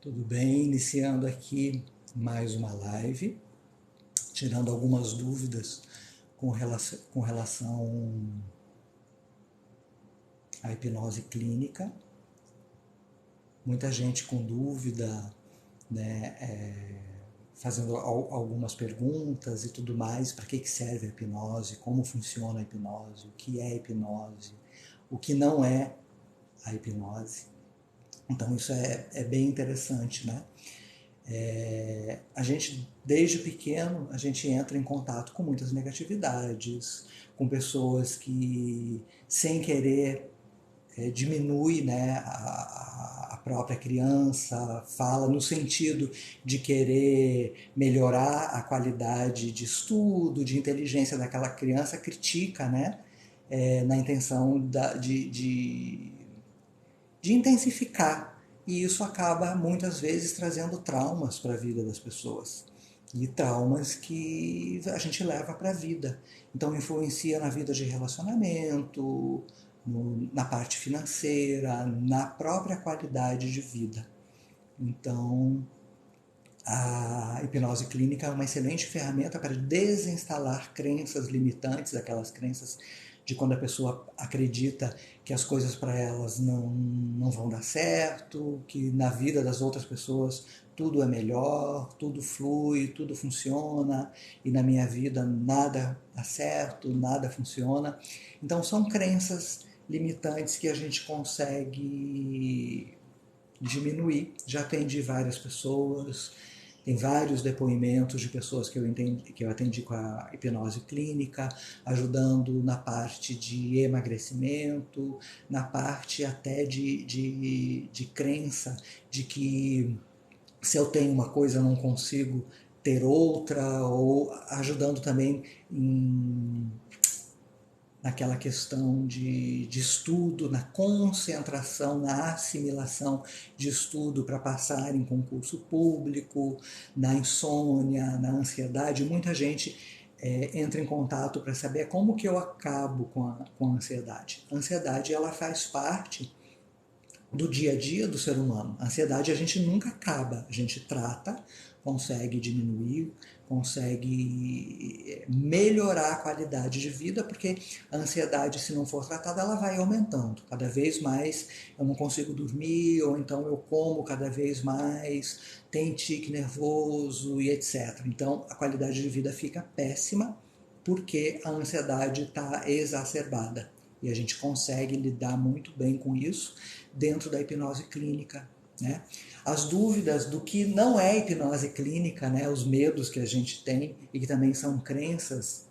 Tudo bem? Iniciando aqui mais uma live, tirando algumas dúvidas com relação à hipnose clínica. Muita gente com dúvida, né, fazendo algumas perguntas e tudo mais, para que serve a hipnose, como funciona a hipnose, o que é a hipnose, o que não é a hipnose. Então isso é bem interessante, né? A gente, desde pequeno, a gente entra em contato com muitas negatividades, com pessoas que, sem querer, diminui, né, a própria criança, fala no sentido de querer melhorar a qualidade de estudo, de inteligência daquela criança, critica, né, na intenção de intensificar. E isso acaba muitas vezes trazendo traumas para a vida das pessoas. E traumas que a gente leva para a vida. Então influencia na vida de relacionamento, na parte financeira, na própria qualidade de vida. Então a hipnose clínica é uma excelente ferramenta para desinstalar crenças limitantes, aquelas crenças de quando a pessoa acredita que as coisas para elas não vão dar certo, que na vida das outras pessoas tudo é melhor, tudo flui, tudo funciona, e na minha vida nada dá certo, nada funciona. Então são crenças limitantes que a gente consegue diminuir. Já atendi várias pessoas, tem vários depoimentos de pessoas que eu atendi com a hipnose clínica, ajudando na parte de emagrecimento, na parte até de crença de que se eu tenho uma coisa eu não consigo ter outra, ou ajudando também naquela questão de estudo, na concentração, na assimilação de estudo para passar em concurso público, na insônia, na ansiedade. Muita gente entra em contato para saber como que eu acabo com a ansiedade. A ansiedade ela faz parte do dia a dia do ser humano. A ansiedade a gente nunca acaba, a gente trata, consegue diminuir, consegue melhorar a qualidade de vida, porque a ansiedade, se não for tratada, ela vai aumentando. Cada vez mais eu não consigo dormir, ou então eu como cada vez mais, tem tique nervoso e etc. Então a qualidade de vida fica péssima porque a ansiedade está exacerbada. E a gente consegue lidar muito bem com isso dentro da hipnose clínica. Né? As dúvidas do que não é hipnose clínica, né? Os medos que a gente tem e que também são crenças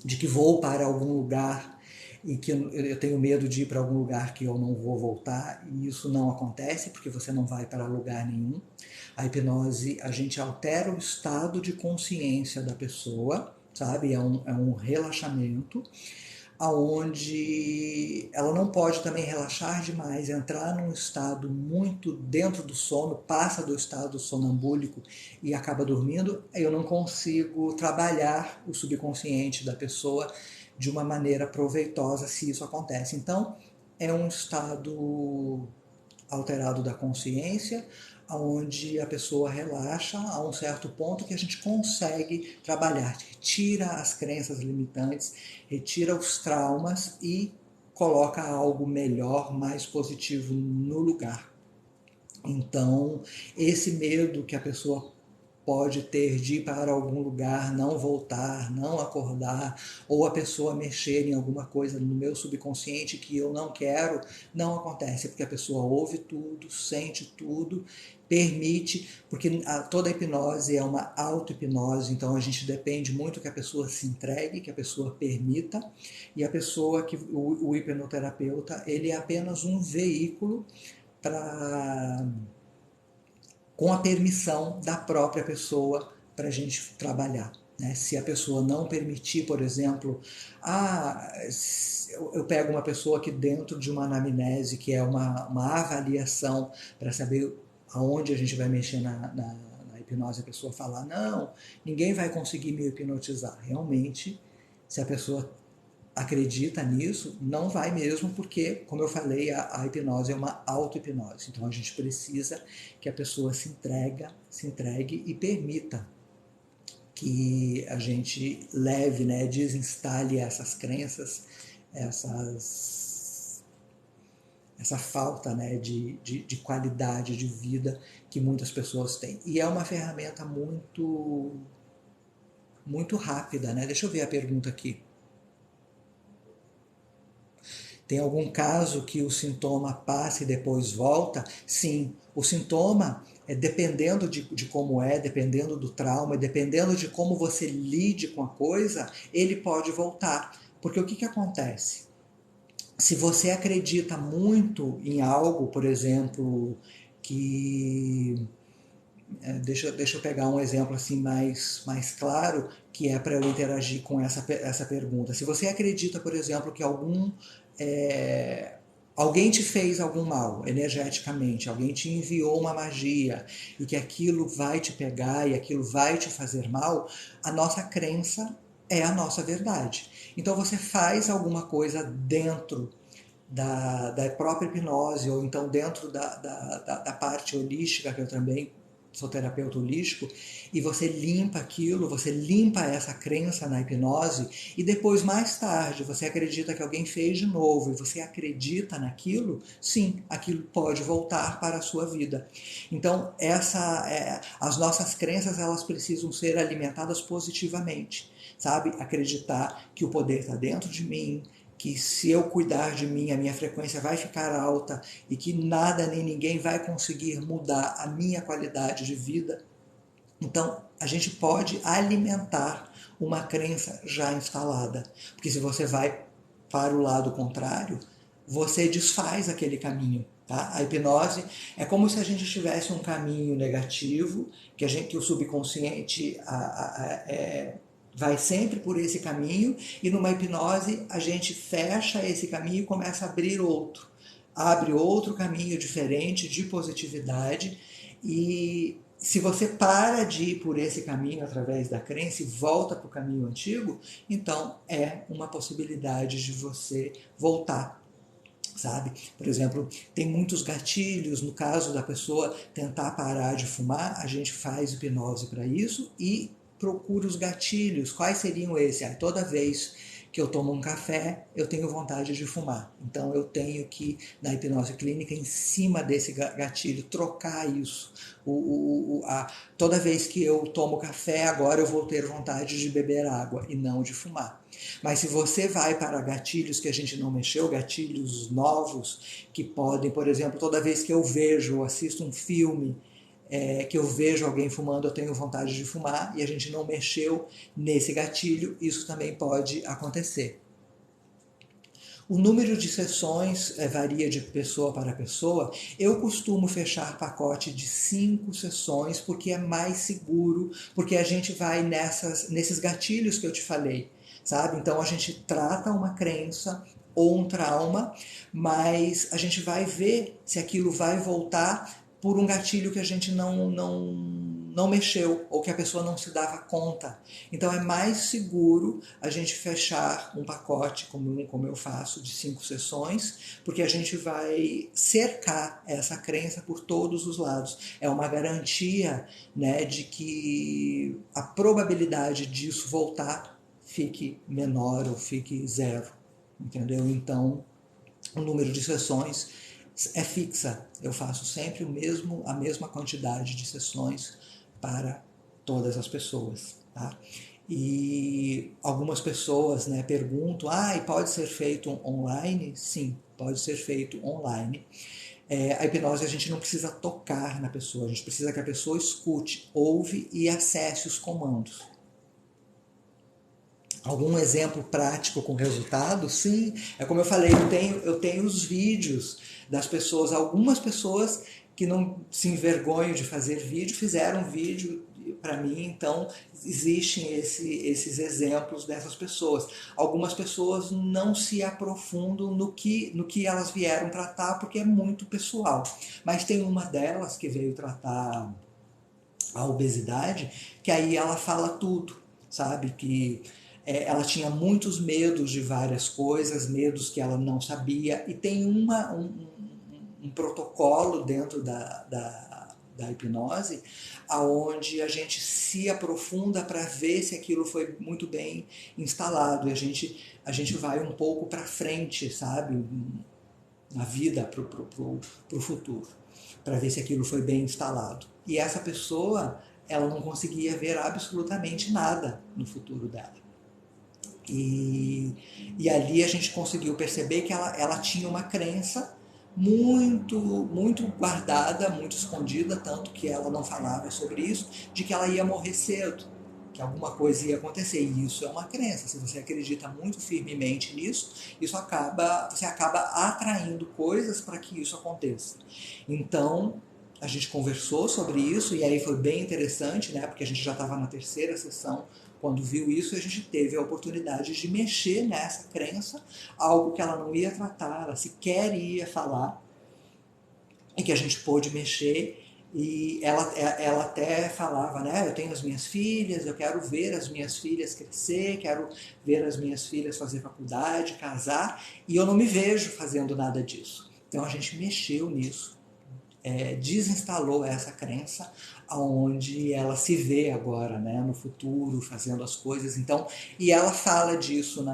de que vou para algum lugar e que eu tenho medo de ir para algum lugar que eu não vou voltar, e isso não acontece porque você não vai para lugar nenhum. A hipnose, a gente altera o estado de consciência da pessoa, sabe? É um relaxamento aonde ela não pode também relaxar demais, entrar num estado muito dentro do sono, passa do estado sonambúlico e acaba dormindo. Eu não consigo trabalhar o subconsciente da pessoa de uma maneira proveitosa se isso acontece. Então, é um estado alterado da consciência, onde a pessoa relaxa a um certo ponto que a gente consegue trabalhar, retira as crenças limitantes, retira os traumas e coloca algo melhor, mais positivo no lugar. Então, esse medo que a pessoa pode ter de ir para algum lugar, não voltar, não acordar, ou a pessoa mexer em alguma coisa no meu subconsciente que eu não quero, não acontece, porque a pessoa ouve tudo, sente tudo, permite, porque toda a hipnose é uma auto-hipnose, então a gente depende muito que a pessoa se entregue, que a pessoa permita, e a pessoa, o hipnoterapeuta, ele é apenas um veículo para com a permissão da própria pessoa para a gente trabalhar. Né? Se a pessoa não permitir, por exemplo, eu pego uma pessoa que dentro de uma anamnese, que é uma avaliação para saber aonde a gente vai mexer na hipnose, a pessoa falar, não, ninguém vai conseguir me hipnotizar. Realmente, se a pessoa acredita nisso, não vai mesmo, porque, como eu falei, a hipnose é uma auto-hipnose. Então a gente precisa que a pessoa se entregue e permita que a gente leve, né, desinstale essas crenças, essa falta, né, de qualidade de vida que muitas pessoas têm. E é uma ferramenta muito rápida, né? Deixa eu ver a pergunta aqui. Tem algum caso que o sintoma passa e depois volta? Sim, o sintoma, dependendo de como dependendo do trauma, dependendo de como você lide com a coisa, ele pode voltar. Porque o que acontece? Se você acredita muito em algo, por exemplo, que deixa eu pegar um exemplo assim mais claro, que é para eu interagir com essa pergunta. Se você acredita, por exemplo, que alguém te fez algum mal energeticamente, alguém te enviou uma magia e que aquilo vai te pegar e aquilo vai te fazer mal, a nossa crença é a nossa verdade. Então você faz alguma coisa dentro da própria hipnose, ou então dentro da parte holística, que eu também sou terapeuta holístico, e você limpa aquilo, você limpa essa crença na hipnose, e depois, mais tarde, você acredita que alguém fez de novo, e você acredita naquilo, sim, aquilo pode voltar para a sua vida. Então, as nossas crenças, elas precisam ser alimentadas positivamente, sabe? Acreditar que o poder está dentro de mim, que se eu cuidar de mim, a minha frequência vai ficar alta e que nada nem ninguém vai conseguir mudar a minha qualidade de vida. Então, a gente pode alimentar uma crença já instalada. Porque se você vai para o lado contrário, você desfaz aquele caminho. Tá? A hipnose é como se a gente tivesse um caminho negativo, que o subconsciente vai sempre por esse caminho, e numa hipnose a gente fecha esse caminho e começa a abrir outro. Abre outro caminho diferente de positividade, e se você para de ir por esse caminho através da crença e volta para o caminho antigo, então é uma possibilidade de você voltar, sabe? Por exemplo, tem muitos gatilhos. No caso da pessoa tentar parar de fumar, a gente faz hipnose para isso e procura os gatilhos. Quais seriam esses? Toda vez que eu tomo um café, eu tenho vontade de fumar. Então eu tenho que, na hipnose clínica, em cima desse gatilho, trocar isso. Toda vez que eu tomo café, agora eu vou ter vontade de beber água e não de fumar. Mas se você vai para gatilhos que a gente não mexeu, gatilhos novos, que podem, por exemplo, toda vez que eu vejo ou assisto um filme, que eu vejo alguém fumando, eu tenho vontade de fumar, e a gente não mexeu nesse gatilho, isso também pode acontecer. O número de sessões varia de pessoa para pessoa. Eu costumo fechar pacote de 5 sessões, porque é mais seguro, porque a gente vai nesses gatilhos que eu te falei, sabe? Então a gente trata uma crença ou um trauma, mas a gente vai ver se aquilo vai voltar por um gatilho que a gente não mexeu, ou que a pessoa não se dava conta. Então é mais seguro a gente fechar um pacote, como eu faço, de 5 sessões, porque a gente vai cercar essa crença por todos os lados. É uma garantia, né, de que a probabilidade disso voltar fique menor ou fique zero, entendeu? Então, o número de sessões é fixa. Eu faço sempre a mesma quantidade de sessões para todas as pessoas. Tá? E algumas pessoas, né, perguntam, e pode ser feito online? Sim, pode ser feito online. A hipnose a gente não precisa tocar na pessoa, a gente precisa que a pessoa escute, ouve e acesse os comandos. Algum exemplo prático com resultado? Sim, é como eu falei, eu tenho os vídeos das pessoas. Algumas pessoas que não se envergonham de fazer vídeo, fizeram vídeo para mim, então existem esses exemplos dessas pessoas. Algumas pessoas não se aprofundam no que elas vieram tratar, porque é muito pessoal. Mas tem uma delas que veio tratar a obesidade, que aí ela fala tudo, sabe? Que Ela tinha muitos medos de várias coisas, medos que ela não sabia, e tem um protocolo dentro da hipnose, aonde a gente se aprofunda para ver se aquilo foi muito bem instalado, e a gente vai um pouco para frente, sabe, na vida, para o futuro, para ver se aquilo foi bem instalado. E essa pessoa, ela não conseguia ver absolutamente nada no futuro dela. E ali a gente conseguiu perceber que ela tinha uma crença muito guardada, muito escondida, tanto que ela não falava sobre isso, de que ela ia morrer cedo, que alguma coisa ia acontecer. E isso é uma crença. Se você acredita muito firmemente nisso, você acaba atraindo coisas para que isso aconteça. Então, a gente conversou sobre isso, e aí foi bem interessante, né? Porque a gente já estava na terceira sessão quando viu isso, a gente teve a oportunidade de mexer nessa crença, algo que ela não ia tratar, ela sequer ia falar, e que a gente pôde mexer. E ela até falava, né, eu tenho as minhas filhas, eu quero ver as minhas filhas crescer, quero ver as minhas filhas fazer faculdade, casar, e eu não me vejo fazendo nada disso. Então a gente mexeu nisso, desinstalou essa crença, aonde ela se vê agora, né, no futuro, fazendo as coisas. Então, e ela fala disso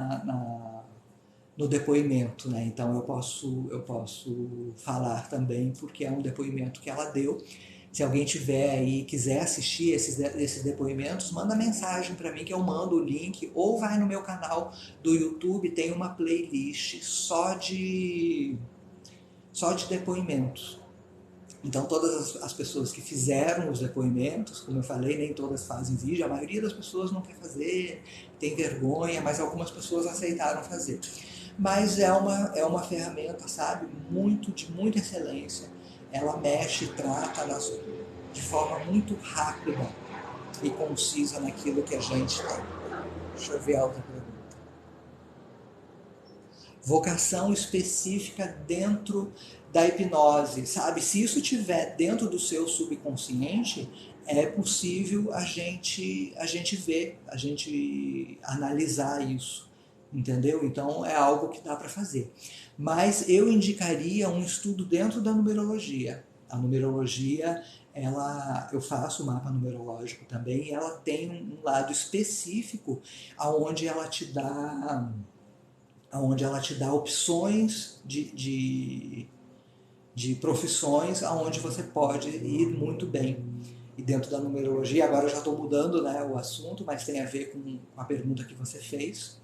no depoimento, né? Então eu posso falar também, porque é um depoimento que ela deu. Se alguém tiver aí quiser assistir esses depoimentos, manda mensagem para mim que eu mando o link, ou vai no meu canal do YouTube, tem uma playlist só de depoimentos. Então todas as pessoas que fizeram os depoimentos, como eu falei, nem todas fazem vídeo, a maioria das pessoas não quer fazer, tem vergonha, mas algumas pessoas aceitaram fazer. Mas é uma ferramenta, sabe, de muita excelência. Ela mexe e trata de forma muito rápida e concisa naquilo que a gente tem. Deixa eu ver a outra pergunta. Vocação específica dentro da hipnose, sabe? Se isso estiver dentro do seu subconsciente, é possível a gente ver, a gente analisar isso, entendeu? Então é algo que dá para fazer. Mas eu indicaria um estudo dentro da numerologia. A numerologia, eu faço o mapa numerológico também, e ela tem um lado específico aonde ela te dá opções de profissões aonde você pode ir muito bem. E dentro da numerologia, agora eu já estou mudando, né, o assunto, mas tem a ver com a pergunta que você fez.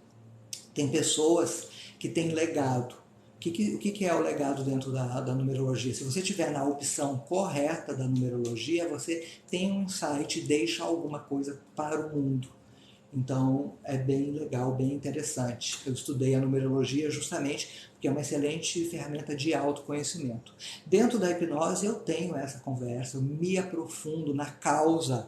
Tem pessoas que têm legado. O que é o legado dentro da numerologia? Se você estiver na opção correta da numerologia, você tem um insight, deixa alguma coisa para o mundo. Então é bem legal, bem interessante. Eu estudei a numerologia justamente porque é uma excelente ferramenta de autoconhecimento. Dentro da hipnose eu tenho essa conversa, eu me aprofundo na causa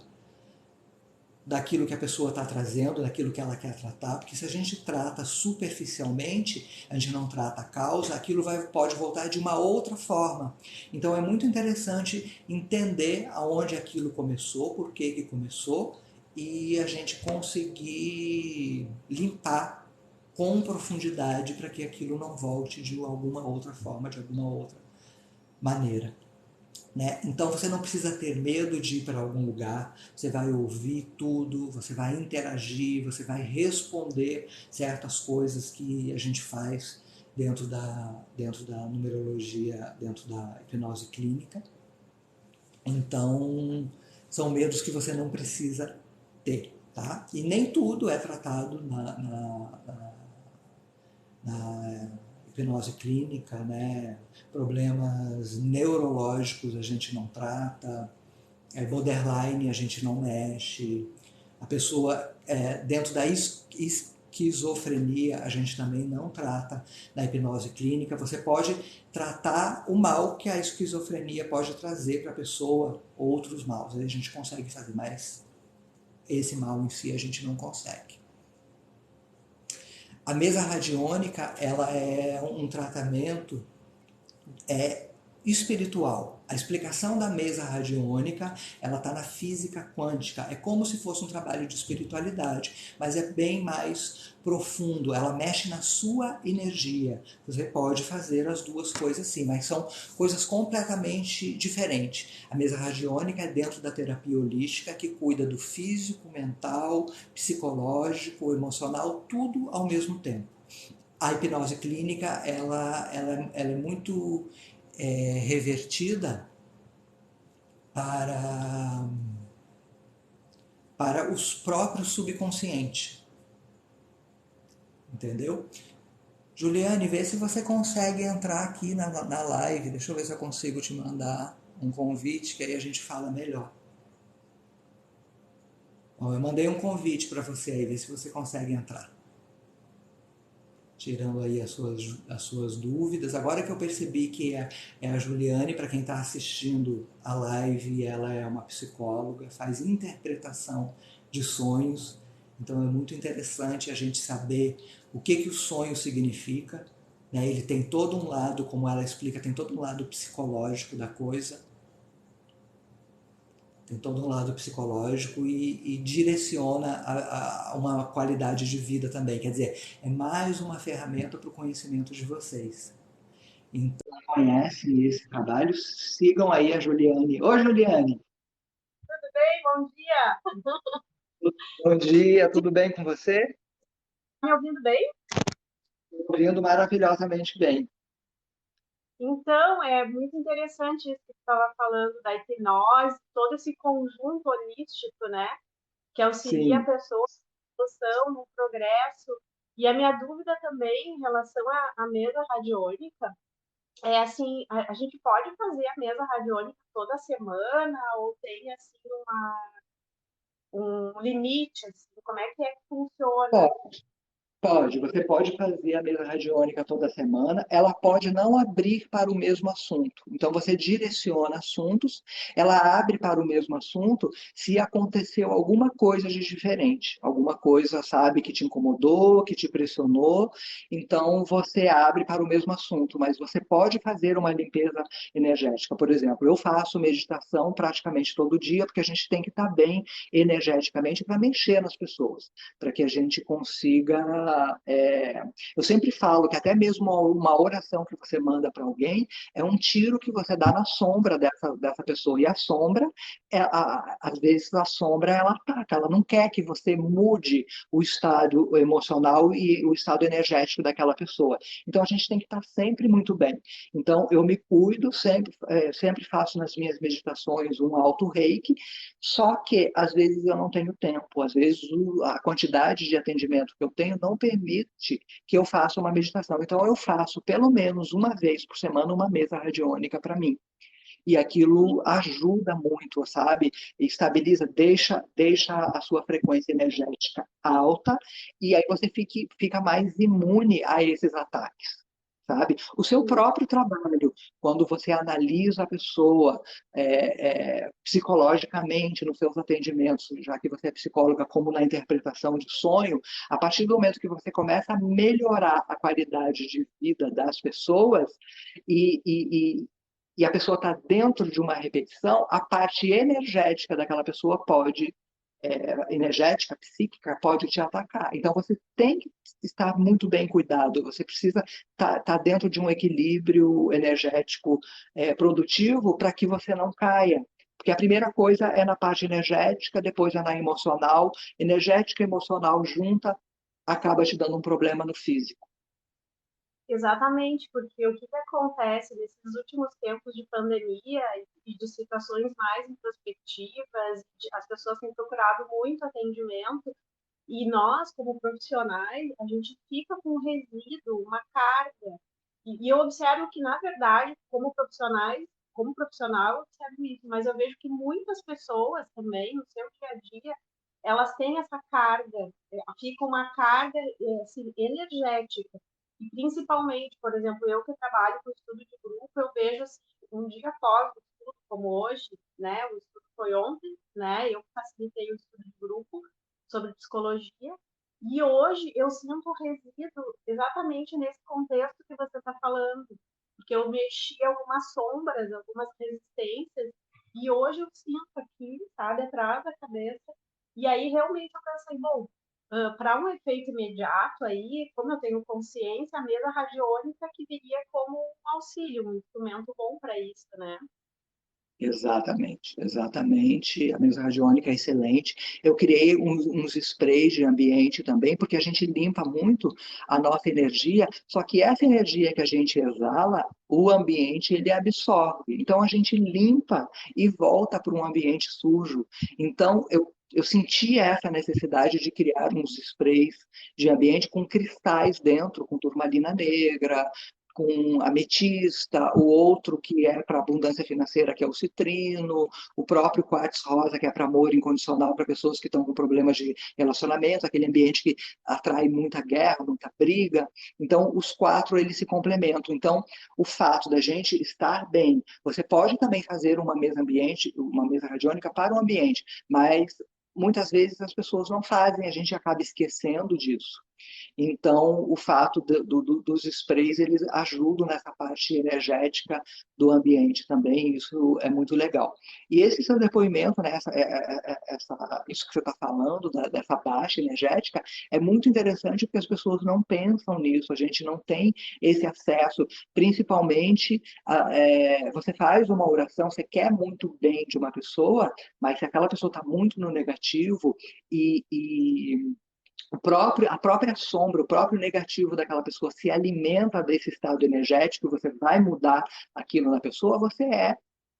daquilo que a pessoa está trazendo, daquilo que ela quer tratar, porque se a gente trata superficialmente, a gente não trata a causa, aquilo pode voltar de uma outra forma. Então é muito interessante entender aonde aquilo começou, por que começou, e a gente conseguir limpar com profundidade para que aquilo não volte de alguma outra forma, de alguma outra maneira. Né? Então você não precisa ter medo de ir para algum lugar, você vai ouvir tudo, você vai interagir, você vai responder certas coisas que a gente faz dentro da numerologia, dentro da hipnose clínica. Então são medos que você não precisa ter, tá? E nem tudo é tratado na hipnose clínica, né? Problemas neurológicos a gente não trata, borderline a gente não mexe, a pessoa dentro da esquizofrenia a gente também não trata na hipnose clínica. Você pode tratar o mal que a esquizofrenia pode trazer para a pessoa, outros maus, aí a gente consegue fazer, mas esse mal em si a gente não consegue. A mesa radiônica, ela é um tratamento espiritual. A explicação da mesa radiônica, ela está na física quântica. É como se fosse um trabalho de espiritualidade, mas é bem mais profundo. Ela mexe na sua energia. Você pode fazer as duas coisas sim, mas são coisas completamente diferentes. A mesa radiônica é dentro da terapia holística que cuida do físico, mental, psicológico, emocional, tudo ao mesmo tempo. A hipnose clínica ela é muito revertida para, para os próprios subconscientes, entendeu? Juliane, vê se você consegue entrar aqui na live. Deixa eu ver se eu consigo te mandar um convite, que aí a gente fala melhor. Bom, eu mandei um convite para você aí, vê se você consegue entrar. Tirando aí as suas dúvidas. Agora que eu percebi que é a Juliane, para quem está assistindo a live, ela é uma psicóloga, faz interpretação de sonhos. Então é muito interessante a gente saber o que o sonho significa. Né? Ele tem todo um lado, como ela explica, tem todo um lado psicológico da coisa, tem todo um lado psicológico e direciona a uma qualidade de vida também. Quer dizer, é mais uma ferramenta para o conhecimento de vocês. Então, conhecem esse trabalho, sigam aí a Juliane. Oi, Juliane! Tudo bem? Bom dia! Bom dia, tudo bem com você? Tá me ouvindo bem? Estou ouvindo maravilhosamente bem. Então, é muito interessante isso que você estava falando da hipnose, todo esse conjunto holístico, né? Que auxilia a Sim. pessoa na evolução, no progresso. E a minha dúvida também em relação à mesa radiônica é assim, a gente pode fazer a mesa radiônica toda semana ou tem assim um limite, assim, como é que funciona? Pode, você pode fazer a mesa radiônica toda semana, ela pode não abrir para o mesmo assunto. Então você direciona assuntos, ela abre para o mesmo assunto se aconteceu alguma coisa de diferente, alguma coisa, sabe, que te incomodou, que te pressionou, então você abre para o mesmo assunto, mas você pode fazer uma limpeza energética. Por exemplo, eu faço meditação praticamente todo dia, porque a gente tem que estar bem energeticamente para mexer nas pessoas, para que a gente consiga. Eu sempre falo que até mesmo uma oração que você manda para alguém é um tiro que você dá na sombra dessa pessoa. E a sombra, às vezes a sombra ela ataca, ela não quer que você mude o estado emocional e o estado energético daquela pessoa. Então a gente tem que estar sempre muito bem. Então eu me cuido, sempre faço nas minhas meditações um alto reiki, só que às vezes eu não tenho tempo, às vezes a quantidade de atendimento que eu tenho não permite que eu faça uma meditação. Então eu faço pelo menos uma vez por semana uma mesa radiônica para mim. E aquilo ajuda muito, sabe? Estabiliza, deixa a sua frequência energética alta e aí você fica mais imune a esses ataques. Sabe? O seu próprio trabalho, quando você analisa a pessoa psicologicamente nos seus atendimentos, já que você é psicóloga, como na interpretação de sonho, a partir do momento que você começa a melhorar a qualidade de vida das pessoas e, e, e e a pessoa está dentro de uma repetição, a parte energética daquela pessoa pode energética, psíquica, pode te atacar. Então você tem que estar muito bem cuidado, você precisa estar dentro de um equilíbrio energético produtivo para que você não caia. Porque a primeira coisa é na parte energética, depois é na emocional. Energética e emocional junta acaba te dando um problema no físico. Exatamente, porque o que acontece nesses últimos tempos de pandemia e de situações mais introspectivas, as pessoas têm procurado muito atendimento e nós, como profissionais, a gente fica com um resíduo, uma carga. E eu observo que, na verdade, como profissional, eu observo isso, mas eu vejo que muitas pessoas também, no seu dia a dia, elas têm essa carga, fica uma carga assim, energética. E principalmente, por exemplo, eu que trabalho com estudo de grupo, eu vejo assim, um dia após o estudo, como hoje, né? O estudo foi ontem, né? Eu facilitei o estudo de grupo sobre psicologia. E hoje eu sinto resíduo exatamente nesse contexto que você está falando. Porque eu mexi algumas sombras, algumas resistências, e hoje eu sinto aqui, sabe, atrás da cabeça, e aí realmente eu pensei, bom, para um efeito imediato aí, como eu tenho consciência, a mesa radiônica que viria como um auxílio, um instrumento bom para isso, né? Exatamente, exatamente. A mesa radiônica é excelente. Eu criei uns sprays de ambiente também, porque a gente limpa muito a nossa energia, só que essa energia que a gente exala, o ambiente ele absorve. Então a gente limpa e volta para um ambiente sujo. Então eu senti essa necessidade de criar uns sprays de ambiente com cristais dentro, com turmalina negra, com ametista, o outro que é para abundância financeira, que é o citrino, o próprio quartzo rosa, que é para amor incondicional para pessoas que estão com problemas de relacionamento, aquele ambiente que atrai muita guerra, muita briga. Então, os quatro eles se complementam. Então, o fato da gente estar bem, você pode também fazer uma mesa ambiente, uma mesa radiônica para o ambiente, mas muitas vezes as pessoas não fazem, a gente acaba esquecendo disso. Então, o fato dos sprays, eles ajudam nessa parte energética do ambiente também, isso é muito legal. E esse seu depoimento, né, isso que você está falando, dessa baixa energética, é muito interessante porque as pessoas não pensam nisso, a gente não tem esse acesso, principalmente, você faz uma oração, você quer muito bem de uma pessoa, mas se aquela pessoa está muito no negativo e a própria sombra, o próprio negativo daquela pessoa se alimenta desse estado energético, você vai mudar aquilo na pessoa, você é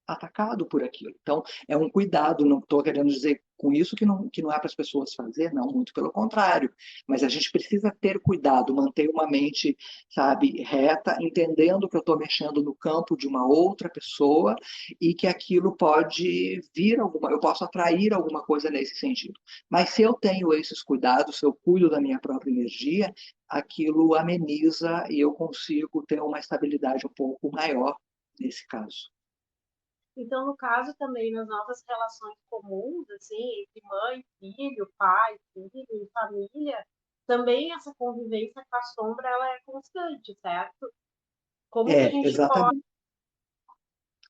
atacado por aquilo. Então, é um cuidado, não estou querendo dizer com isso que não é para as pessoas fazer, não, muito pelo contrário. Mas a gente precisa ter cuidado, manter uma mente, sabe, reta, entendendo que eu estou mexendo no campo de uma outra pessoa e que aquilo pode vir alguma, eu posso atrair alguma coisa nesse sentido. Mas se eu tenho esses cuidados, se eu cuido da minha própria energia, aquilo ameniza e eu consigo ter uma estabilidade um pouco maior nesse caso. Então, no caso também, nas nossas relações comuns, assim, entre mãe, filho, pai, filho e família, também essa convivência com a sombra, ela é constante, certo? Como que a gente pode Exatamente.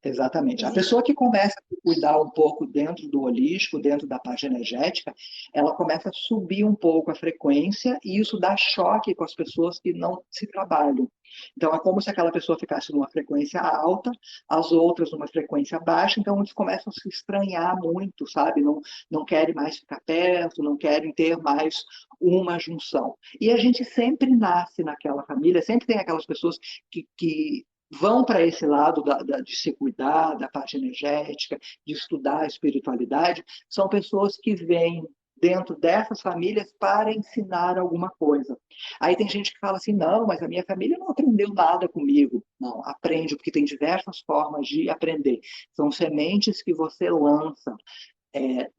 Exatamente. A existe pessoa que começa a cuidar um pouco dentro do holístico, dentro da parte energética, ela começa a subir um pouco a frequência e isso dá choque com as pessoas que não se trabalham. Então, é como se aquela pessoa ficasse numa frequência alta, as outras numa frequência baixa, então eles começam a se estranhar muito, sabe? Não querem mais ficar perto, não querem ter mais uma junção. E a gente sempre nasce naquela família, sempre tem aquelas pessoas que vão para esse lado de se cuidar, da parte energética, de estudar a espiritualidade, são pessoas que vêm dentro dessas famílias para ensinar alguma coisa. Aí tem gente que fala assim, não, mas a minha família não aprendeu nada comigo. Não, aprende, porque tem diversas formas de aprender. São sementes que você lança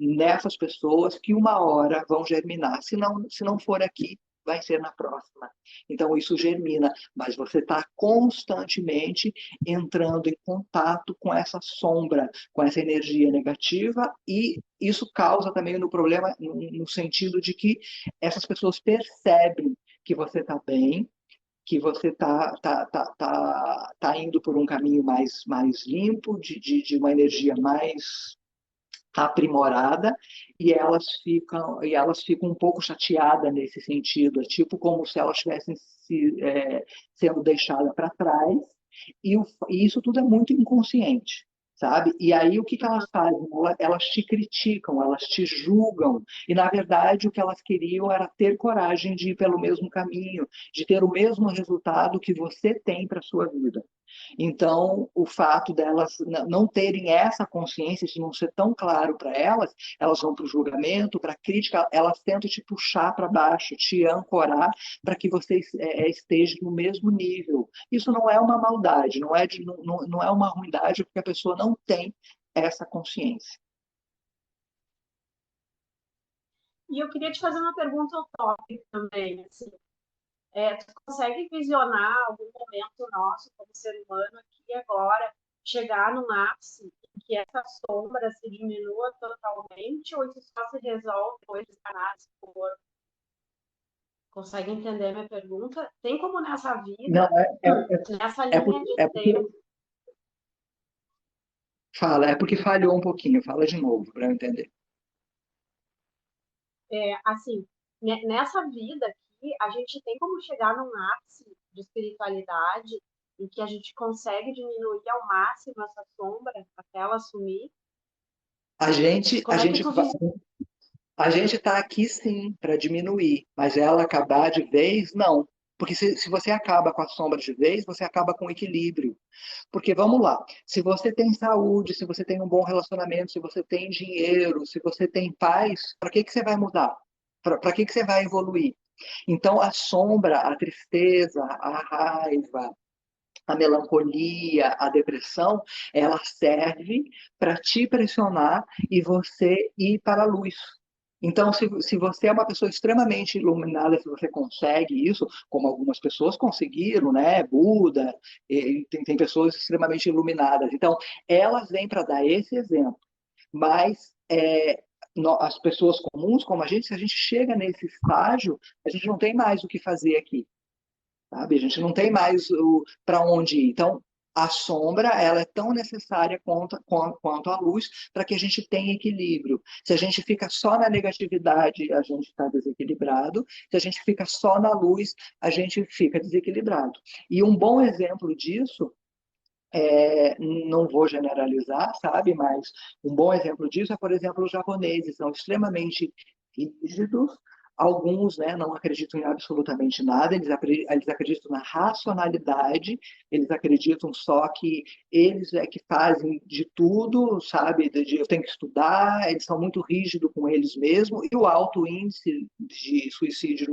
nessas pessoas que uma hora vão germinar. Se não for aqui, vai ser na próxima. Então, isso germina, mas você está constantemente entrando em contato com essa sombra, com essa energia negativa, e isso causa também no problema, no sentido de que essas pessoas percebem que você está bem, que você tá indo por um caminho mais limpo, de uma energia mais aprimorada e elas ficam um pouco chateadas nesse sentido, é tipo como se elas estivessem sendo deixadas para trás e isso tudo é muito inconsciente, sabe? E aí o que elas fazem? Elas te criticam, elas te julgam e na verdade o que elas queriam era ter coragem de ir pelo mesmo caminho, de ter o mesmo resultado que você tem para sua vida. Então, o fato delas não terem essa consciência, de não ser tão claro para elas, elas vão para o julgamento, para a crítica, elas tentam te puxar para baixo, te ancorar para que você esteja no mesmo nível. Isso não é uma maldade, não é uma ruindade, porque a pessoa não tem essa consciência. E eu queria te fazer uma pergunta utópica também, assim. Tu consegue visionar algum momento nosso como ser humano aqui e agora, chegar num ápice em que essa sombra se diminua totalmente ou isso só se resolve depois de sanar esse corpo? Consegue entender a minha pergunta? Tem como nessa vida, Não, nessa é linha porque, de é porque tempo, fala, é porque falhou um pouquinho, fala de novo para eu entender. assim, nessa vida aqui, a gente tem como chegar num ápice de espiritualidade em que a gente consegue diminuir ao máximo essa sombra até ela sumir. A gente, a Como é que gente, tu vis... a gente está aqui sim para diminuir, mas ela acabar de vez, não. Porque se você acaba com a sombra de vez, você acaba com o equilíbrio. Porque vamos lá, se você tem saúde, se você tem um bom relacionamento, se você tem dinheiro, se você tem paz, para que você vai mudar? Para que você vai evoluir? Então, a sombra, a tristeza, a raiva, a melancolia, a depressão, ela serve para te pressionar e você ir para a luz. Então, se você é uma pessoa extremamente iluminada, se você consegue isso, como algumas pessoas conseguiram, né? Buda, tem pessoas extremamente iluminadas. Então, elas vêm para dar esse exemplo. Mas as pessoas comuns, como a gente, se a gente chega nesse estágio, a gente não tem mais o que fazer aqui. Sabe? A gente não tem mais para onde ir. Então, a sombra ela é tão necessária quanto a luz para que a gente tenha equilíbrio. Se a gente fica só na negatividade, a gente está desequilibrado. Se a gente fica só na luz, a gente fica desequilibrado. E um bom exemplo disso não vou generalizar, sabe? Mas um bom exemplo disso é, por exemplo, os japoneses são extremamente rígidos. Alguns, né, não acreditam em absolutamente nada, eles acreditam na racionalidade, eles acreditam só que eles é que fazem de tudo, sabe? Eu tenho que estudar, eles são muito rígidos com eles mesmos, e o alto índice de suicídio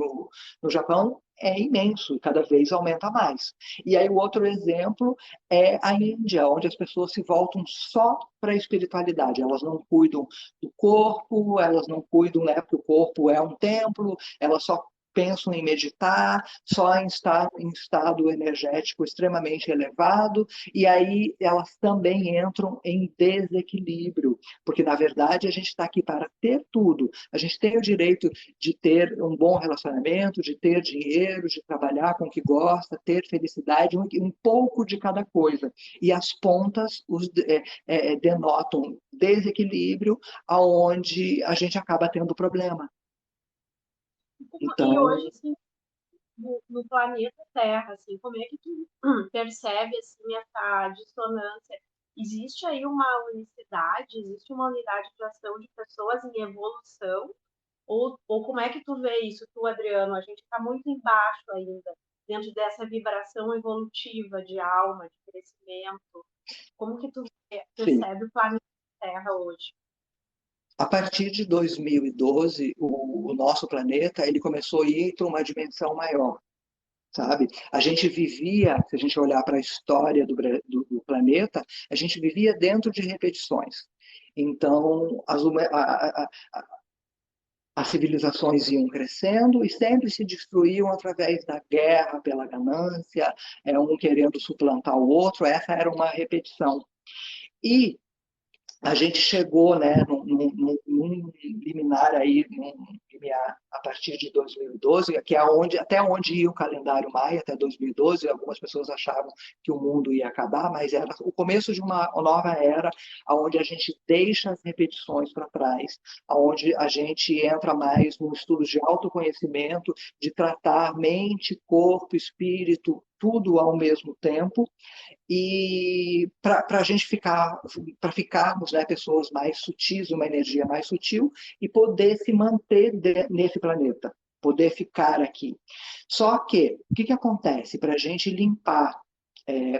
no Japão é imenso, e cada vez aumenta mais. E aí o outro exemplo é a Índia, onde as pessoas se voltam só para a espiritualidade. Elas não cuidam do corpo, elas não cuidam, né, porque o corpo é um templo, elas só pensam em meditar, só em estado energético extremamente elevado, e aí elas também entram em desequilíbrio, porque na verdade a gente está aqui para ter tudo. A gente tem o direito de ter um bom relacionamento, de ter dinheiro, de trabalhar com o que gosta, ter felicidade, um pouco de cada coisa. E as pontas denotam desequilíbrio, aonde a gente acaba tendo problema. E Então, hoje, assim, no planeta Terra, assim, como é que tu percebe, assim, essa dissonância? Existe aí uma unicidade, existe uma unidade de ação de pessoas em evolução? Ou como é que tu vê isso, tu, Adriano? A gente está muito embaixo ainda, dentro dessa vibração evolutiva de alma, de crescimento. Como que tu sim. percebe o planeta Terra hoje? A partir de 2012, o nosso planeta ele começou a ir para uma dimensão maior, sabe? A gente vivia, se a gente olhar para a história do planeta, a gente vivia dentro de repetições. Então, as civilizações iam crescendo e sempre se destruíam através da guerra, pela ganância, um querendo suplantar o outro, essa era uma repetição. E a gente chegou, né, num limiar aí, num limiar a partir de 2012, que é até onde ia o calendário maia, até 2012. Algumas pessoas achavam que o mundo ia acabar, mas era o começo de uma nova era, onde a gente deixa as repetições para trás, onde a gente entra mais no estudo de autoconhecimento, de tratar mente, corpo, espírito, tudo ao mesmo tempo, e para a gente ficar, para ficarmos, né, pessoas mais sutis, uma energia mais sutil e poder se manter nesse planeta, poder ficar aqui. Só que o que acontece para a gente limpar?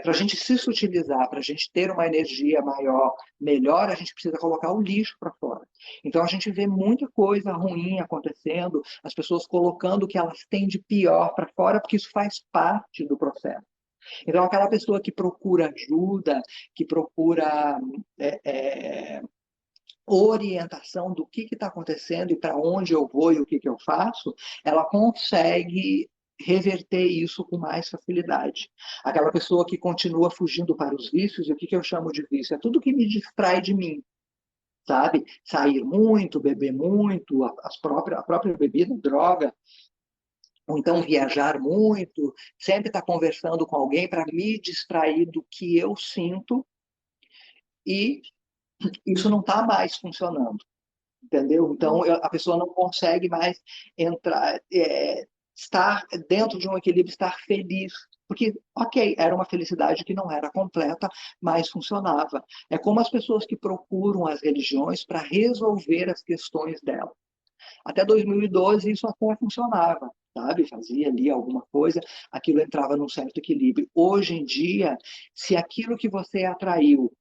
Para a gente se sutilizar, para a gente ter uma energia maior, melhor, a gente precisa colocar o lixo para fora. Então a gente vê muita coisa ruim acontecendo, as pessoas colocando o que elas têm de pior para fora, porque isso faz parte do processo. Então, aquela pessoa que procura ajuda, que procura é, é, orientação do que está acontecendo e para onde eu vou e o que eu faço, ela consegue reverter isso com mais facilidade. Aquela pessoa que continua fugindo para os vícios, e o que eu chamo de vício? É tudo que me distrai de mim, sabe? Sair muito, beber muito, a própria bebida, droga, ou então viajar muito, sempre estar conversando com alguém para me distrair do que eu sinto, e isso não está mais funcionando, entendeu? Então a pessoa não consegue mais entrar, estar dentro de um equilíbrio, estar feliz. Porque, ok, era uma felicidade que não era completa, mas funcionava. É como as pessoas que procuram as religiões para resolver as questões delas. Até 2012 isso até funcionava, sabe? Fazia ali alguma coisa, aquilo entrava num certo equilíbrio. Hoje em dia, se aquilo que você atraiu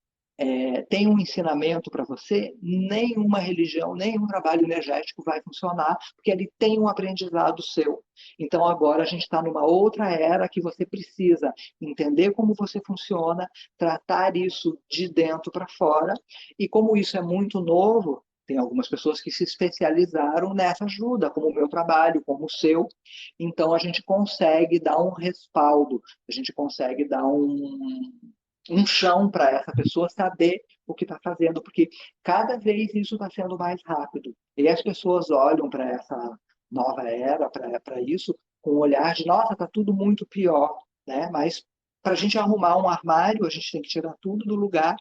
tem um ensinamento para você, nenhuma religião, nenhum trabalho energético vai funcionar, porque ele tem um aprendizado seu. Então agora a gente está numa outra era que você precisa entender como você funciona, tratar isso de dentro para fora, e como isso é muito novo, tem algumas pessoas que se especializaram nessa ajuda, como o meu trabalho, como o seu. Então, a gente consegue dar um respaldo, a gente consegue dar um chão para essa pessoa saber o que está fazendo, porque cada vez isso está sendo mais rápido. E as pessoas olham para essa nova era, para isso, com um olhar de, nossa, está tudo muito pior, né? Mas para a gente arrumar um armário, a gente tem que tirar tudo do lugar,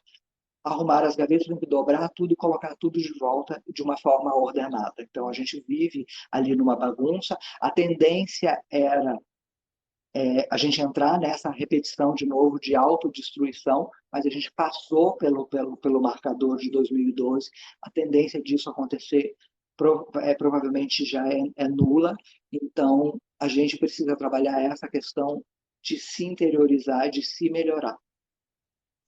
arrumar as gavetas, tem que dobrar tudo e colocar tudo de volta de uma forma ordenada. Então a gente vive ali numa bagunça. A tendência era a gente entrar nessa repetição de novo de autodestruição, mas a gente passou pelo marcador de 2012. A tendência disso acontecer provavelmente já é nula. Então a gente precisa trabalhar essa questão de se interiorizar, de se melhorar.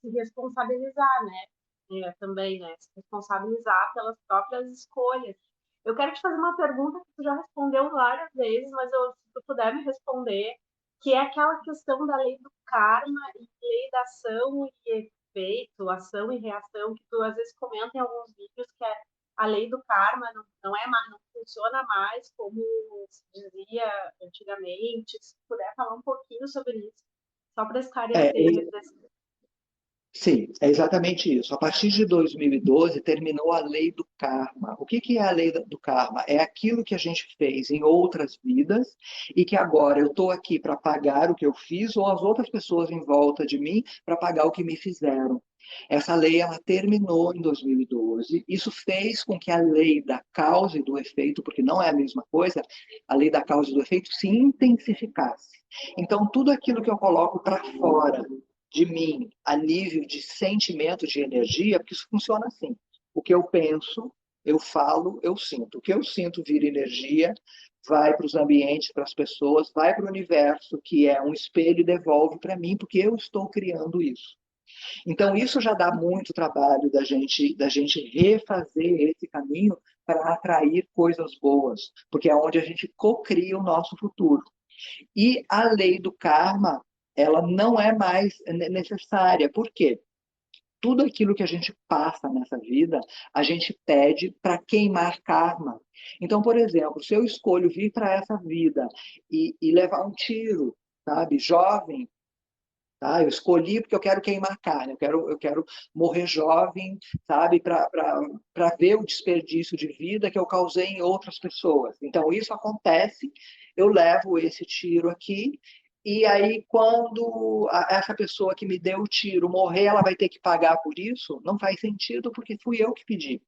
Se responsabilizar, né? Também, né? Se responsabilizar pelas próprias escolhas. Eu quero te fazer uma pergunta que tu já respondeu várias vezes, mas se tu puder me responder, que é aquela questão da lei do karma e lei da ação e efeito, ação e reação, que tu às vezes comenta em alguns vídeos, que é a lei do karma não funciona mais como se dizia antigamente. Se puder falar um pouquinho sobre isso, só para É, esclarecer. Sim, é exatamente isso. A partir de 2012, terminou a lei do karma. O que que é a lei do karma? É aquilo que a gente fez em outras vidas e que agora eu estou aqui para pagar o que eu fiz ou as outras pessoas em volta de mim para pagar o que me fizeram. Essa lei ela terminou em 2012. Isso fez com que a lei da causa e do efeito, porque não é a mesma coisa, a lei da causa e do efeito se intensificasse. Então, tudo aquilo que eu coloco para fora de mim a nível de sentimento, de energia, porque isso funciona assim. O que eu penso, eu falo, eu sinto. O que eu sinto vira energia, vai para os ambientes, para as pessoas, vai para o universo, que é um espelho e devolve para mim, porque eu estou criando isso. Então, isso já dá muito trabalho da gente refazer esse caminho para atrair coisas boas, porque é onde a gente cocria o nosso futuro. E a lei do karma, ela não é mais necessária. Por quê? Tudo aquilo que a gente passa nessa vida, a gente pede para queimar karma. Então, por exemplo, se eu escolho vir para essa vida e levar um tiro, sabe, jovem, tá? Eu escolhi porque eu quero queimar carne, eu quero morrer jovem, sabe, para ver o desperdício de vida que eu causei em outras pessoas. Então, isso acontece, eu levo esse tiro aqui, e aí, quando essa pessoa que me deu o tiro morrer, ela vai ter que pagar por isso? Não faz sentido, porque fui eu que pedi,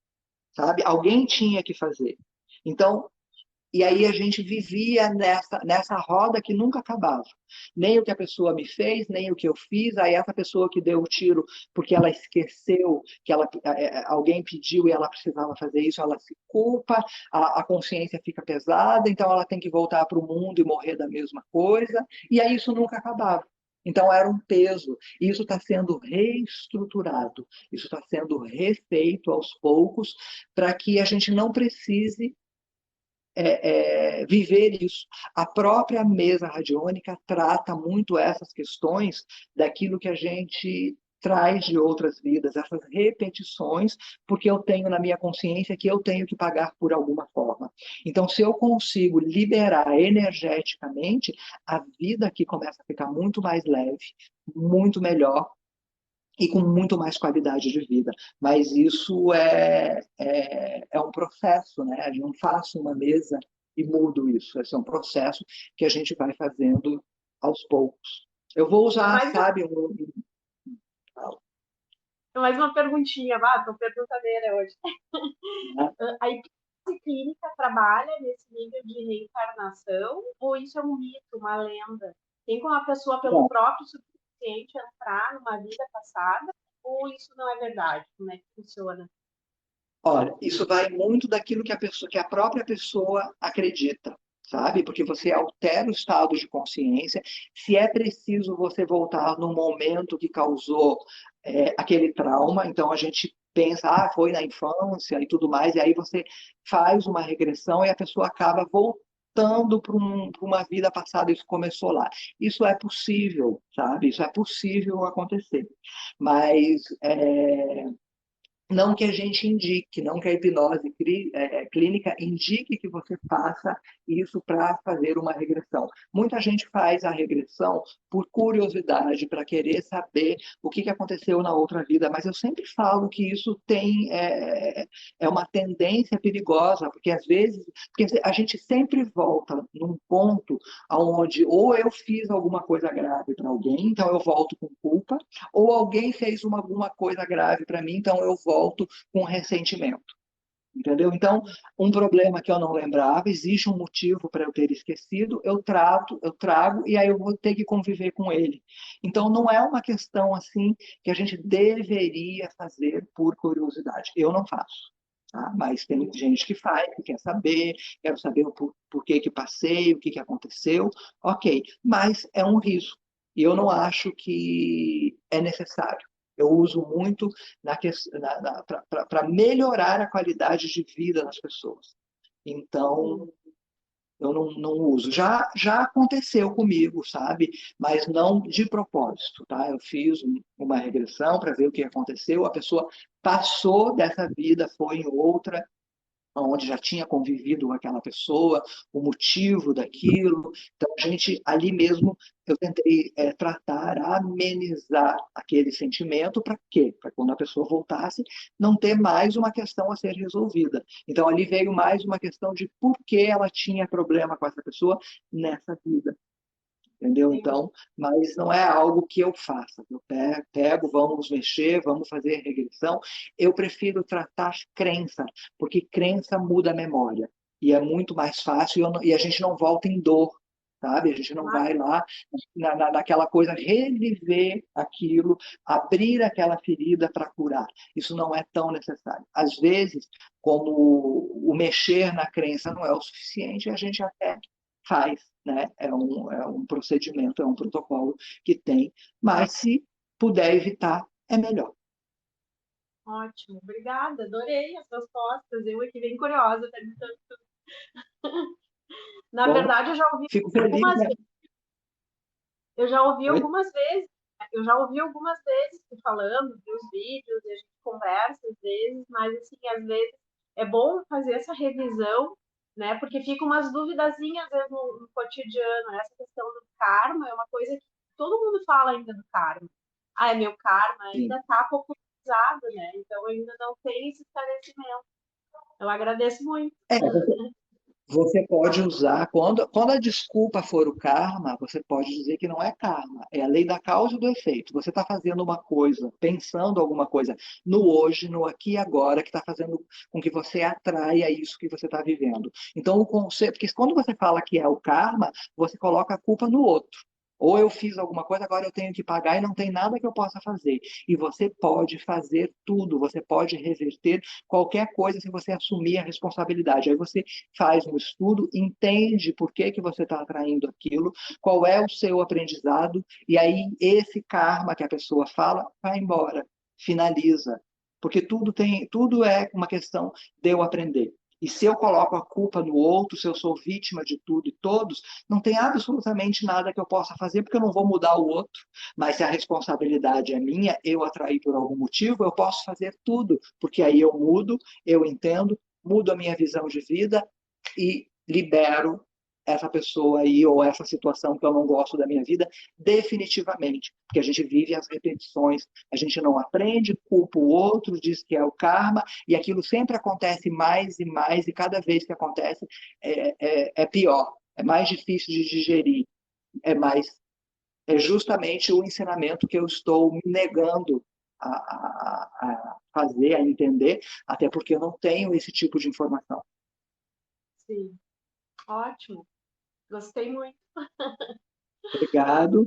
sabe? Alguém tinha que fazer. Então, e aí a gente vivia nessa roda que nunca acabava. Nem o que a pessoa me fez, nem o que eu fiz. Aí essa pessoa que deu o tiro porque ela esqueceu que alguém pediu e ela precisava fazer isso, ela se culpa, a consciência fica pesada, então ela tem que voltar para o mundo e morrer da mesma coisa. E aí isso nunca acabava. Então era um peso. E isso está sendo reestruturado, isso está sendo refeito aos poucos para que a gente não precise viver isso. A própria mesa radiônica trata muito essas questões daquilo que a gente traz de outras vidas, essas repetições, porque eu tenho na minha consciência que eu tenho que pagar por alguma forma. Então, se eu consigo liberar energeticamente, a vida aqui começa a ficar muito mais leve, muito melhor, e com muito mais qualidade de vida. Mas isso é um processo, né? Eu não faço uma mesa e mudo isso. Esse é um processo que a gente vai fazendo aos poucos. Eu vou usar, Mais uma, sabe, mais uma perguntinha, vá, tô perguntadeira hoje. né? A hipnose clínica trabalha nesse nível de reencarnação ou isso é um mito, uma lenda? Tem como a pessoa, pelo Bom, próprio subconsciente, entrar numa vida passada ou isso não é verdade? Como é que funciona? olha, isso vai muito daquilo que a pessoa, que a própria pessoa acredita, sabe? Porque você altera o estado de consciência. Se é preciso você voltar no momento que causou aquele trauma, então a gente pensa, foi na infância e tudo mais, e aí você faz uma regressão e a pessoa acaba voltando para uma vida passada, isso começou lá. Isso é possível, sabe? Isso é possível acontecer. Mas não que a gente indique, não que a hipnose clínica indique que você faça isso para fazer uma regressão. Muita gente faz a regressão por curiosidade, para querer saber o que aconteceu na outra vida, mas eu sempre falo que isso é uma tendência perigosa, porque às vezes porque a gente sempre volta num ponto onde ou eu fiz alguma coisa grave para alguém, então eu volto com culpa, ou alguém fez alguma coisa grave para mim, então eu volto com ressentimento. Entendeu? Então, um problema que eu não lembrava, existe um motivo para eu ter esquecido, eu trago e aí eu vou ter que conviver com ele. Então, não é uma questão assim que a gente deveria fazer por curiosidade. Eu não faço. Tá? Mas tem gente que faz, que quer saber, quero saber por que que passei, o que que aconteceu. Ok, mas é um risco. E eu não acho que é necessário. Eu uso muito para melhorar a qualidade de vida das pessoas. Então, eu não uso. Já aconteceu comigo, sabe? Mas não de propósito, tá? Eu fiz uma regressão para ver o que aconteceu, a pessoa passou dessa vida, foi em outra, onde já tinha convivido com aquela pessoa, o motivo daquilo. Então, a gente, ali mesmo, eu tentei tratar, amenizar aquele sentimento, para quê? Para quando a pessoa voltasse, não ter mais uma questão a ser resolvida. Então, ali veio mais uma questão de por que ela tinha problema com essa pessoa nessa vida. Entendeu? Entendi. Então, mas não é algo que eu faça. Eu pego, vamos mexer, vamos fazer regressão. Eu prefiro tratar crença, porque crença muda a memória. E é muito mais fácil e a gente não volta em dor, sabe? A gente não Mas, vai lá naquela coisa, reviver aquilo, abrir aquela ferida para curar. Isso não é tão necessário. Às vezes, como o mexer na crença não é o suficiente, a gente até faz, né? É um procedimento, é um protocolo que tem, mas se puder evitar, é melhor. ótimo, obrigada, adorei as respostas. Eu aqui bem curiosa, perguntando. Na Bom, verdade, fico feliz, algumas né? eu já ouvi Oi? algumas vezes, eu já ouvi algumas vezes tu falando, vi os vídeos e a gente conversa às vezes, mas assim, às vezes é bom fazer essa revisão, né? Porque fica umas duvidazinhas às vezes no cotidiano. Essa questão do karma é uma coisa que todo mundo fala ainda do karma. Ah, é meu karma, Sim. ainda está popularizado, né? Então ainda não tem esse esclarecimento. Eu agradeço muito. É, você pode usar, quando a desculpa for o karma, você pode dizer que não é karma, é a lei da causa e do efeito. Você está fazendo uma coisa, pensando alguma coisa no hoje, no aqui e agora, que está fazendo com que você atraia isso que você está vivendo. Então, o conceito, porque quando você fala que é o karma, você coloca a culpa no outro. Ou eu fiz alguma coisa, agora eu tenho que pagar e não tem nada que eu possa fazer. E você pode fazer tudo, você pode reverter qualquer coisa se você assumir a responsabilidade. Aí você faz um estudo, entende por que que você está atraindo aquilo, qual é o seu aprendizado, e aí esse karma que a pessoa fala vai embora, finaliza. Porque tudo é uma questão de eu aprender. E se eu coloco a culpa no outro, se eu sou vítima de tudo e todos, não tem absolutamente nada que eu possa fazer, porque eu não vou mudar o outro. Mas se a responsabilidade é minha, eu atraí por algum motivo, eu posso fazer tudo, porque aí eu mudo, eu entendo, mudo a minha visão de vida e libero essa pessoa aí ou essa situação que eu não gosto da minha vida, definitivamente, porque a gente vive as repetições, a gente não aprende, culpa o outro, diz que é o karma, e aquilo sempre acontece mais e cada vez que acontece é pior, é mais difícil de digerir, é mais é justamente o ensinamento que eu estou me negando a fazer, a entender, até porque eu não tenho esse tipo de informação. Sim, ótimo. Gostei muito. Obrigado.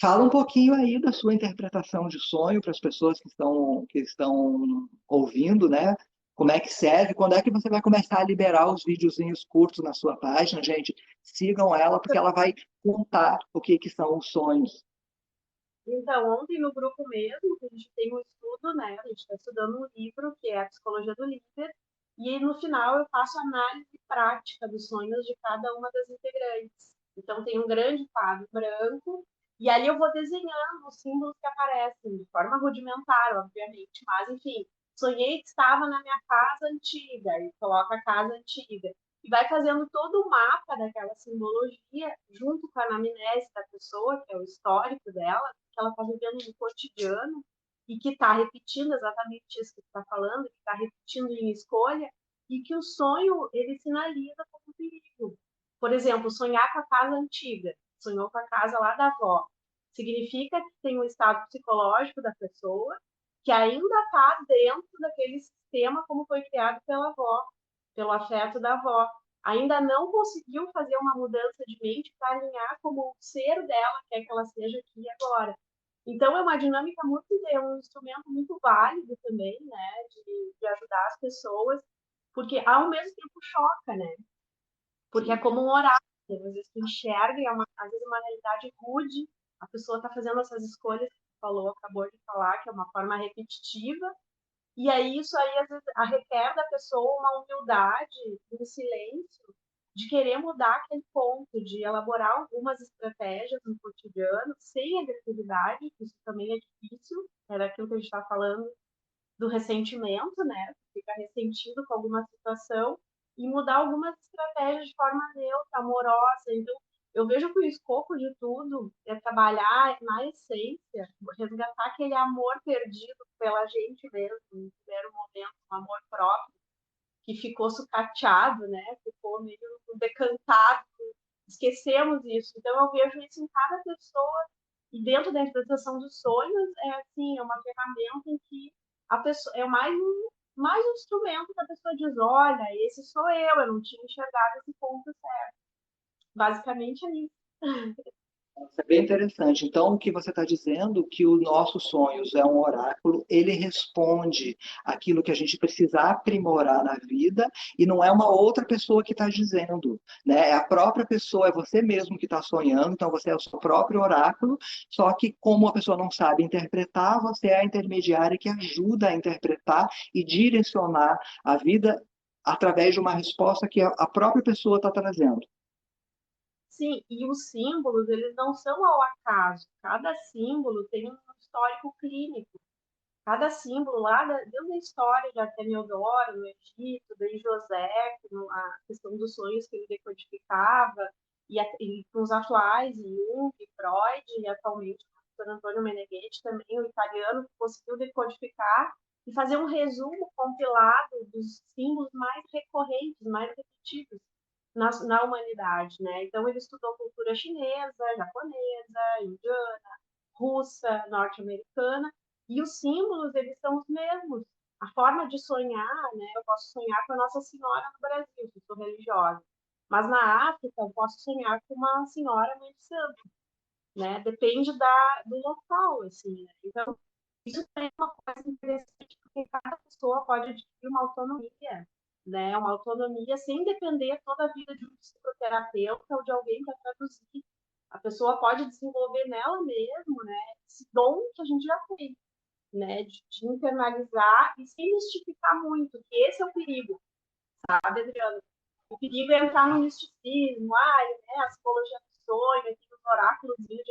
Fala um pouquinho aí da sua interpretação de sonho para as pessoas que estão ouvindo, né? Como é que serve? Quando é que você vai começar a liberar os videozinhos curtos na sua página, gente? Sigam ela, porque ela vai contar o que, que são os sonhos. Então, ontem no grupo mesmo, que a gente tem um estudo, né? A gente está estudando um livro que é a Psicologia do Líder, e no final eu faço análise prática dos sonhos de cada uma das integrantes. Então, tem um grande quadro branco, e ali eu vou desenhando os símbolos que aparecem, de forma rudimentar, obviamente, mas enfim, sonhei que estava na minha casa antiga, e coloca a casa antiga. E vai fazendo todo o mapa daquela simbologia, junto com a anamnese da pessoa, que é o histórico dela, que ela está vivendo no cotidiano e que está repetindo exatamente isso que está falando, que está repetindo em escolha, e que o sonho ele sinaliza como perigo. Por exemplo, sonhar com a casa antiga, sonhou com a casa lá da avó, significa que tem um estado psicológico da pessoa que ainda está dentro daquele sistema como foi criado pela avó, pelo afeto da avó. Ainda não conseguiu fazer uma mudança de mente para alinhar como o ser dela quer que ela seja aqui e agora. Então, é uma dinâmica muito, é um instrumento muito válido também, né, de ajudar as pessoas, porque ao mesmo tempo choca, né, porque é como um oráculo, às vezes tu enxerga, às vezes uma realidade rude, a pessoa está fazendo essas escolhas que tu falou, acabou de falar, que é uma forma repetitiva, e aí isso aí às vezes requer da pessoa uma humildade, um silêncio, de querer mudar aquele ponto, de elaborar algumas estratégias no cotidiano, sem agressividade, que isso também é difícil, era aquilo que a gente está falando do ressentimento, né? Fica ressentido com alguma situação e mudar algumas estratégias de forma neutra, amorosa. Então, eu vejo que o escopo de tudo é trabalhar na essência, resgatar aquele amor perdido pela gente mesmo, no primeiro momento, um amor próprio, que ficou sucateado, né? Ficou meio decantado, esquecemos isso. Então, eu vejo isso em cada pessoa e dentro da interpretação dos sonhos, é assim, é uma ferramenta em que a pessoa é mais um instrumento que a pessoa diz, olha, esse sou eu não tinha enxergado esse ponto certo. Basicamente é isso. Isso é bem interessante. Então, o que você está dizendo que o nosso sonhos é um oráculo, ele responde aquilo que a gente precisa aprimorar na vida e não é uma outra pessoa que está dizendo, né? É a própria pessoa, é você mesmo que está sonhando, então você é o seu próprio oráculo, só que como a pessoa não sabe interpretar, você é a intermediária que ajuda a interpretar e direcionar a vida através de uma resposta que a própria pessoa está trazendo. Sim, e os símbolos, eles não são ao acaso. Cada símbolo tem um histórico clínico. Cada símbolo lá, desde a história de Artemiodoro, no Egito, desde José, a questão dos sonhos que ele decodificava, e com os atuais, Jung, Freud, e atualmente o professor Antônio Meneghetti, também o italiano, que conseguiu decodificar e fazer um resumo compilado dos símbolos mais recorrentes, mais repetidos na humanidade, né? Então ele estudou cultura chinesa, japonesa, indiana, russa, norte-americana, e os símbolos, eles são os mesmos. A forma de sonhar, né? Eu posso sonhar com a Nossa Senhora no Brasil, se sou religiosa. Mas na África, eu posso sonhar com uma senhora mãe de santo, né? Depende do local, assim, né? Então, isso é uma coisa interessante, porque cada pessoa pode adquirir uma autonomia, né? Uma autonomia sem depender toda a vida de um psicoterapeuta ou de alguém para traduzir. A pessoa pode desenvolver nela mesmo, né? Esse dom que a gente já tem, né? De internalizar e sem mistificar muito, que esse é o perigo, sabe, Adriano? O perigo é entrar no misticismo, né, a psicologia do sonho, aqui nos oráculos de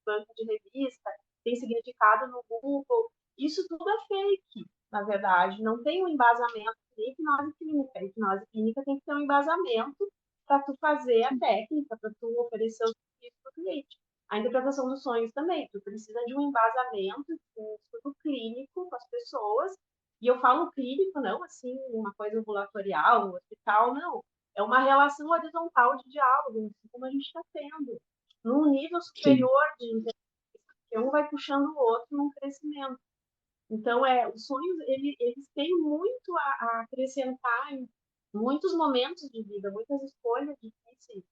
banco de revista, tem significado no Google. Isso tudo é fake, na verdade. Não tem um embasamento nem hipnose clínica. A hipnose clínica tem que ter um embasamento para tu fazer a técnica, para tu oferecer o serviço para o cliente. A interpretação dos sonhos também, tu precisa de um embasamento, de um estudo clínico com as pessoas, e eu falo clínico, não assim, uma coisa ambulatorial, um hospital, não. É uma relação horizontal de diálogo, assim como a gente está tendo, num nível Sim. superior de inteligência, que um vai puxando o outro num crescimento. Então, os sonhos, eles têm muito a acrescentar em muitos momentos de vida, muitas escolhas difíceis,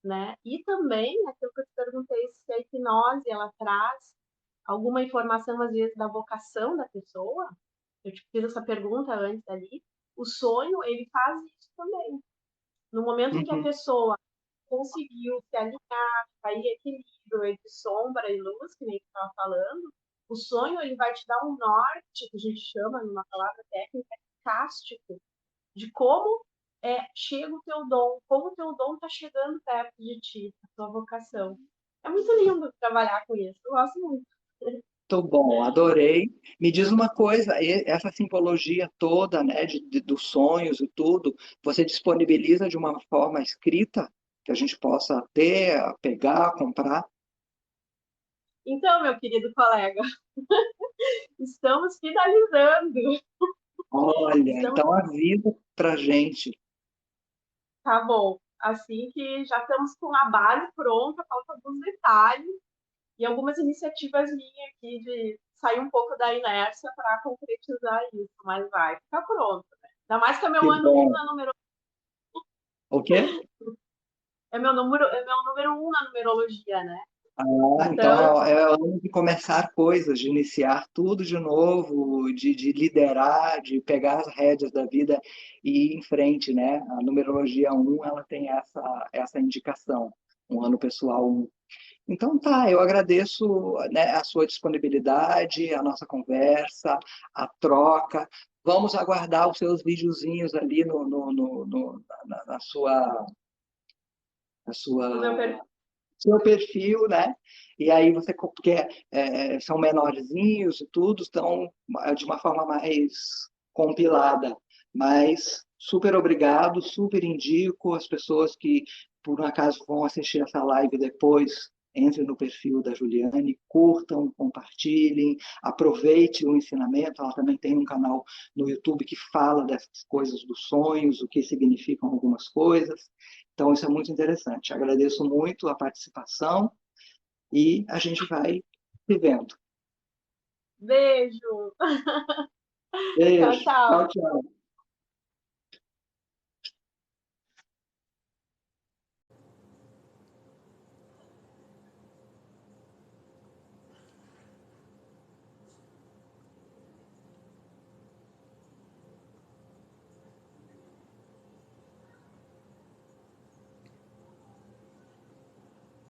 né? E também, aquilo que eu te perguntei, se a hipnose, ela traz alguma informação, às vezes, da vocação da pessoa, eu te fiz essa pergunta antes ali, o sonho, ele faz isso também. No momento em que a Uhum. pessoa conseguiu se alinhar, cair em equilíbrio entre sombra e luz, que nem tu estava falando, o sonho ele vai te dar um norte, que a gente chama, numa palavra técnica, cástico, de como chega o teu dom, como o teu dom está chegando perto de ti, a tua vocação. É muito lindo trabalhar com isso, eu gosto muito. Muito bom, adorei. Me diz uma coisa, essa simbologia toda, né, dos sonhos e tudo, você disponibiliza de uma forma escrita que a gente possa ter, pegar, comprar? Então, meu querido colega, estamos finalizando. Olha, Estamos, então avisa pra gente. tá bom. Assim que já estamos com a base pronta, falta alguns detalhes e algumas iniciativas minhas aqui de sair um pouco da inércia para concretizar isso, mas vai ficar pronto, né? Ainda mais que é meu Que ano um bom. na número O quê? é meu número um na numerologia, né? Ah, então Então, é hora de começar coisas, de iniciar tudo de novo, de liderar, de pegar as rédeas da vida e ir em frente, né? A numerologia um ela tem essa indicação, um ano pessoal 1. Então tá, eu agradeço, né, a sua disponibilidade, a nossa conversa, a troca. Vamos aguardar os seus videozinhos ali na no meu sua perfil, seu perfil, né? E aí você, porque são menorzinhos e tudo, estão de uma forma mais compilada. Mas super obrigado, super indico as pessoas que por um acaso vão assistir essa live depois. Entrem no perfil da Juliane, curtam, compartilhem, aproveite o ensinamento. Ela também tem um canal no YouTube que fala dessas coisas dos sonhos, o que significam algumas coisas. Então, isso é muito interessante. Agradeço muito a participação e a gente vai se vendo. beijo, tchau, Beijo. tchau. Tchau, tchau.